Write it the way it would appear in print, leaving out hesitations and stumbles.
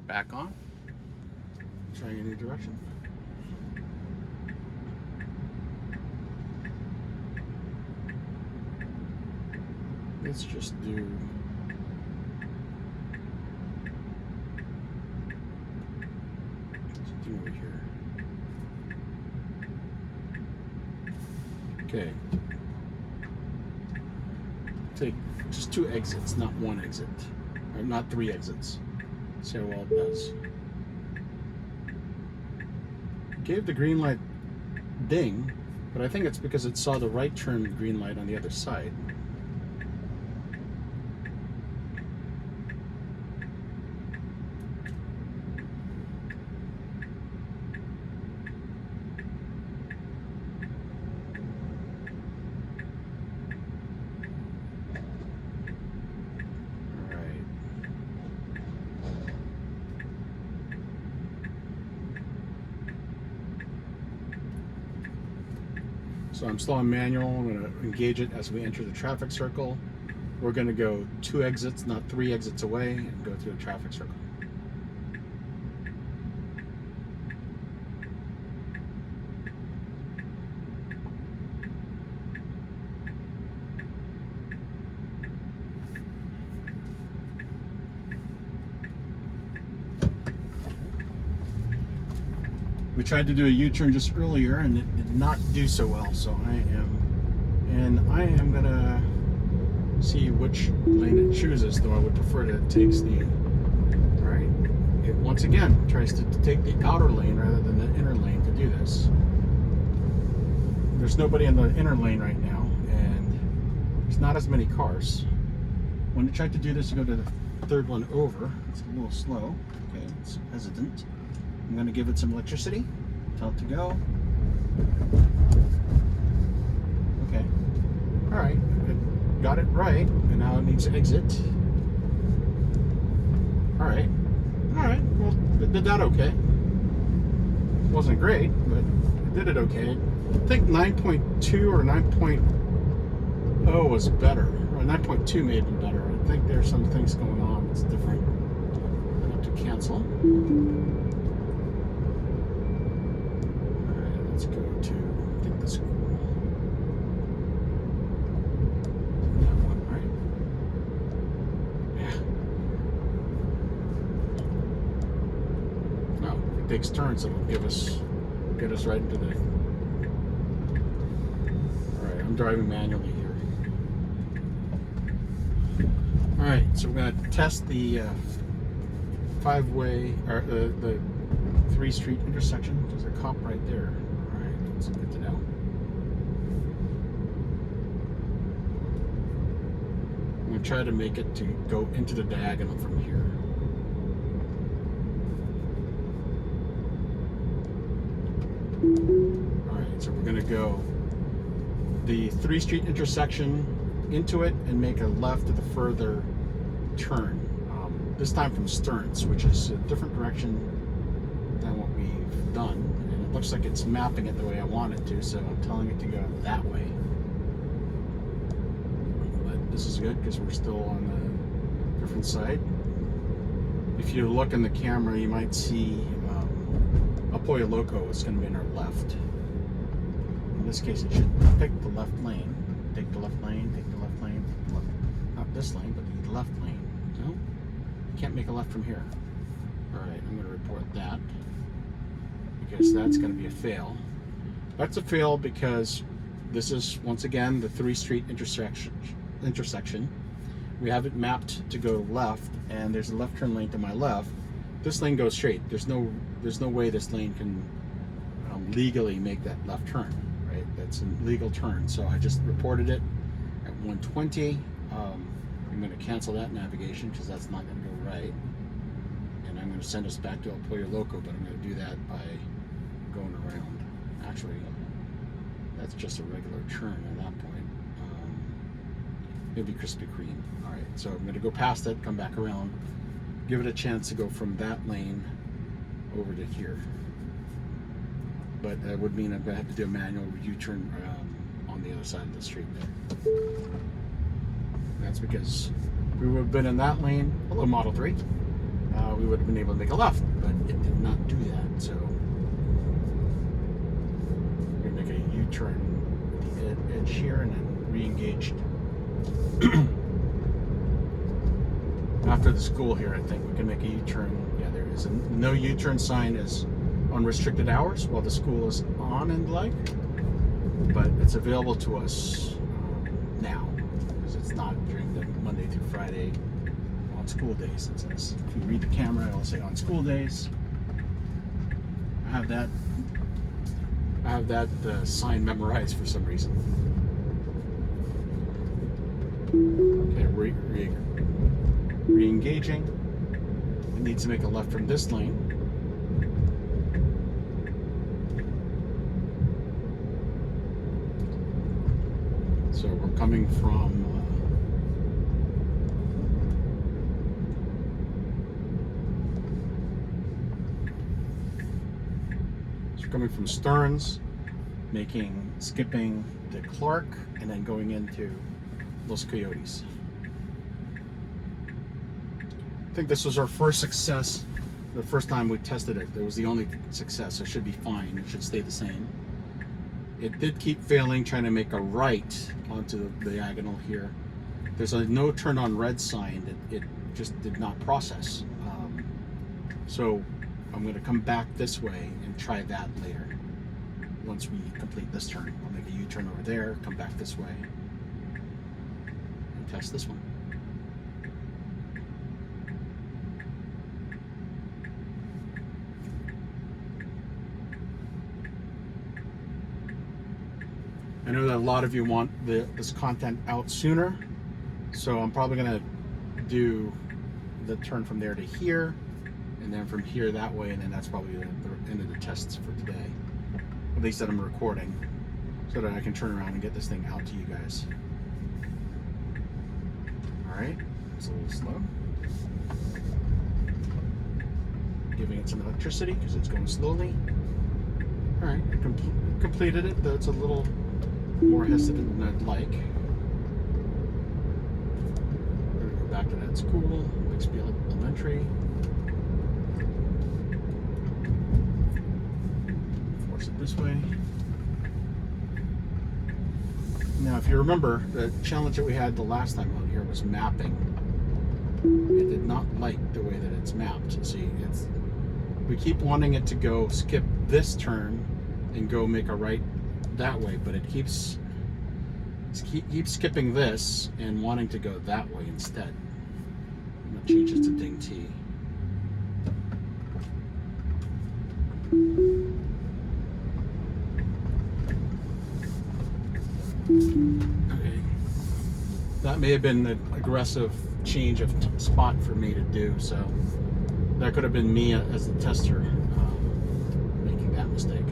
back on. Trying a new direction. Let's just do over here. Okay. Take just 2 exits, not 1 exit. Or not 3 exits. See how well it does. Gave the green light ding, but I think it's because it saw the right turn green light on the other side. So I'm still on manual. I'm going to engage it as we enter the traffic circle. We're going to go 2 exits, not 3 exits away, and go through the traffic circle. We tried to do a U-turn just earlier and it did not do so well, so I am gonna see which lane it chooses, though I would prefer that it takes the, alright, it once again tries to take the outer lane rather than the inner lane to do this. There's nobody in the inner lane right now, and there's not as many cars. When it tried to do this to go to the 3rd one over, it's a little slow, okay, it's hesitant. I'm going to give it some electricity, tell it to go. Okay, alright, it got it right, and now it needs to exit. Alright, well, it did that okay. It wasn't great, but it did it okay. I think 9.2 or 9.0 was better, or 9.2 may have been better. I think there's some things going on that's different. I have to cancel. Let's go to, I think this school. That one, right? Yeah. Oh, if it takes turns, it'll get us right into the. Alright, I'm driving manually here. Alright, so we're going to test the 5-way, or the 3-street intersection. There's a cop right there. It's good to know. I'm going to try to make it to go into the diagonal from here. Alright, so we're going to go the 3-street intersection into it and make a left to the further turn. This time from Stearns, which is a different direction than what we've done. Looks like it's mapping it the way I want it to, so I'm telling it to go that way. But this is good because we're still on a different side. If you look in the camera, you might see Pollo Loco is going to be in our left. In this case, it should pick the left lane. Take the left lane, take the left lane, take the left, not this lane, but the left lane. No, you can't make a left from here. All right, I'm going to report that. Because that's going to be a fail. That's a fail because this is, once again, the 3-street intersection. We have it mapped to go left, and there's a left turn lane to my left. This lane goes straight. There's no way this lane can legally make that left turn, right? That's a legal turn. So I just reported it at 120. I'm going to cancel that navigation because that's not going to go right. And I'm going to send us back to El Pollo Loco, but I'm going to do that by going around. Actually, that's just a regular turn at that point. Maybe Krispy Kreme. All right, so I'm going to go past it, come back around, give it a chance to go from that lane over to here. But that would mean I'm going to have to do a manual U-turn on the other side of the street there. That's because we would have been in that lane. Hello, Model 3. We would would have been able to make a left, but it did not do that. So we're going to make a U-turn at the edge here and then re-engage. After the school here, I think we can make a U-turn. Yeah, there is. No U-turn sign is on restricted hours while the school is on and the like, but it's available to us now because it's not during the Monday through Friday on school days. It says, if you read the camera, it'll say on school days. I have that sign memorized for some reason. Okay, re-engaging. It needs to make a left from this lane. So we're coming from Stearns, skipping to Clark, and then going into Los Coyotes. I think this was our first success. The first time we tested it, it was the only success. It should be fine. It should stay the same. It did keep failing trying to make a right onto the diagonal here. There's a no turn on red sign that it just did not process. So I'm going to come back this way and try that later. Once we complete this turn, I'll make a U-turn over there, come back this way, and test this one. I know that a lot of you want this content out sooner, so I'm probably going to do the turn from there to here, and then from here that way, and then that's probably the end of the tests for today. At least that I'm recording, so that I can turn around and get this thing out to you guys. Alright, it's a little slow. Giving it some electricity because it's going slowly. Alright, completed it, though it's a little more hesitant than I'd like. We're going to go back to that school, Bixby Elementary. Force it this way. Now, if you remember, the challenge that we had the last time out here was mapping. It did not like the way that it's mapped. See, we keep wanting it to go skip this turn and go make a right that way, but it keeps skipping this and wanting to go that way instead. I'm going to change it to ding T. Okay. That may have been an aggressive change of spot for me to do, so that could have been me as the tester making that mistake.